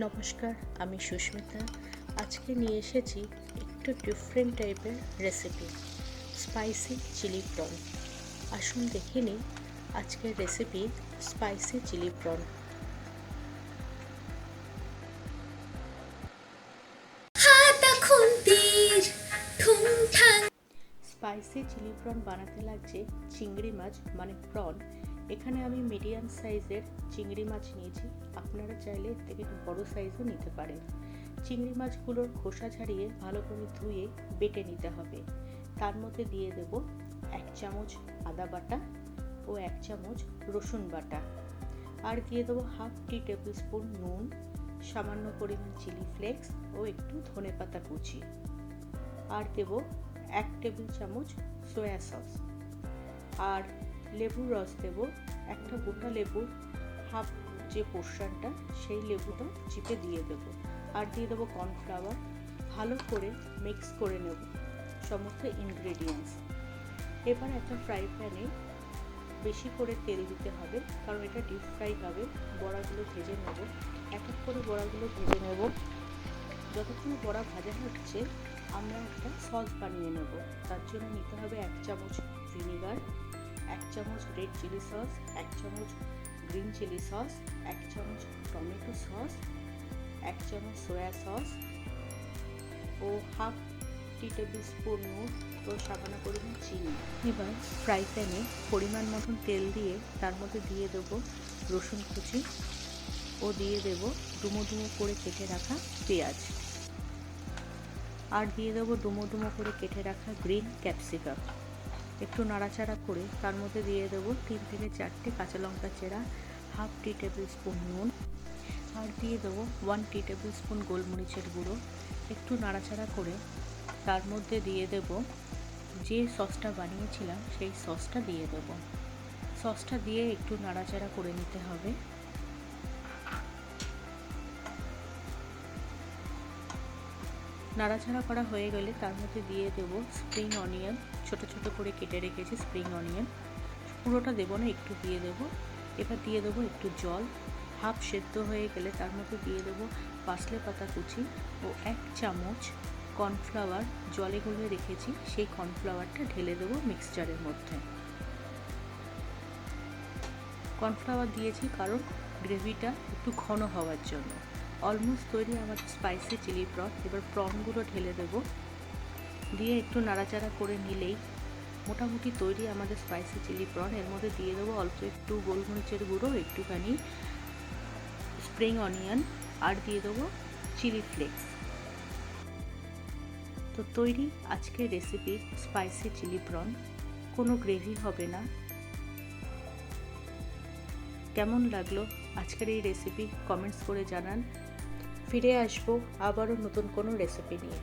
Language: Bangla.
নমস্কার, আমি সুস্মিতা। আজকে নিয়ে এসেছি একটু ডিফারেন্ট টাইপের রেসিপি, স্পাইসি চিলি প্রন। আসুন দেখে নিই আজকের recipe spicy chilli prawn. Spicy chilli prawn বানাতে লাগছে চিংড়ি মাছ মানে প্রন। এখানে আমি মিডিয়াম সাইজের চিংড়ি মাছ নিয়েছি, আপনারা চাইলে এর থেকে বড় সাইজও নিতে পারেন। চিংড়ি মাছগুলোর খোসা ছাড়িয়ে ভালো করে ধুয়ে বেটে নিতে হবে। তার মধ্যে দিয়ে দেব 1 চামচ আদা বাটা ও 1 চামচ রসুন বাটা, আর দিয়ে দেবো 1/2 টি টেবিল স্পুন নুন, সামান্য পরিমাণ চিলি ফ্লেক্স ও একটু ধনেপাতা কুচি, আর দেব 1 টেবিল চামচ সয়া সস, আর লেবুর রস দেব। একটা গোটা লেবুর হাফ যে পোর্শনটা সেই লেবুটা চিপে দিয়ে দেব, আর দিয়ে দেবো কর্নফ্লাওয়ার। ভালো করে মিক্স করে নেব সমস্ত ইনগ্রেডিয়েন্টস। এবার একটা ফ্রাই প্যানে বেশি করে তেল দিতে হবে, কারণ এটা ডিপ ফ্রাই হবে। বড়াগুলো ভেজে নেব, এক এক করে বড়াগুলো ভেজে নেব। যতক্ষণ বড়া ভাজা হচ্ছে আমরা একটা সস বানিয়ে নেব। তার জন্য নিতে হবে 1 চামচ ভিনেগার, 1 চামচ রেড চিলি সস, 1 চামচ গ্রিন চিলি সস, 1 চামচ টমেটো সস, 1 চামচ সয়া সস ও 1/2 টি টেবিল স্পুন নুন ও সামান্য পরিমাণ চিনি। এবার ফ্রাই প্যানে পরিমাণ মতন তেল দিয়ে তার মধ্যে দিয়ে দেবো রসুন কুচি ও দিয়ে দেব ডুমো ডুমো করে কেটে রাখা পেঁয়াজ, আর দিয়ে দেবো ডুমো ডুমো করে কেটে রাখা গ্রিন ক্যাপসিকাম। একটু নাড়াচাড়া করে তার মধ্যে দিয়ে দেবো 3 থেকে 4টে কাঁচা লঙ্কা চেরা, 1/2 টি টেবিল স্পুন নুন, আর দিয়ে দেবো 1 টি টেবিল স্পুন গোলমরিচের গুঁড়ো। একটু নাড়াচাড়া করে তার মধ্যে দিয়ে দেব যে সসটা বানিয়েছিলাম সেই সসটা দিয়ে দেব। সসটা দিয়ে একটু নাড়াচাড়া করে নিতে হবে। নাড়াচাড়া করা হয়ে গেলে তার মধ্যে দিয়ে দেব স্প্রিং অনিয়ন, ছোট ছোট করে কেটে রেখেছি স্প্রিং অনিয়ন। পুরোটা দেবো না, একটু দিয়ে দেব। এবার দিয়ে দেবো একটু জল। হাফ সেদ্ধ হয়ে গেলে তার মধ্যে দিয়ে দেবো পার্সলে পাতা কুচি ও 1 চামচ কর্নফ্লাওয়ার জলে গুলে রেখেছি, সেই কর্নফ্লাওয়ারটা ঢেলে দেবো মিক্সচারের মধ্যে। কর্নফ্লাওয়ার দিয়েছি কারণ গ্রেভিটা একটু ঘন হওয়ার জন্য। অলমোস্ট তৈরি আমার স্পাইসি চিলি প্রন। এবার প্রনগুলো ঢেলে দেব, দিয়ে একটু নাড়াচাড়া করে নিলেই মোটামুটি তৈরি আমাদের স্পাইসি চিলি প্রন। এর মধ্যে দিয়ে দেবো অল্প একটু গোলমরিচের গুঁড়ো, একটুখানি স্প্রিং অনিয়ন, আর দিয়ে দেবো চিলি ফ্লেক্স। তো তৈরি আজকের রেসিপি স্পাইসি চিলি প্রন। কোনো গ্রেভি হবে না। কেমন লাগলো আজকের এই রেসিপি কমেন্টস করে জানান। ফিরে আসবো আবারও নতুন কোনো রেসিপি নিয়ে।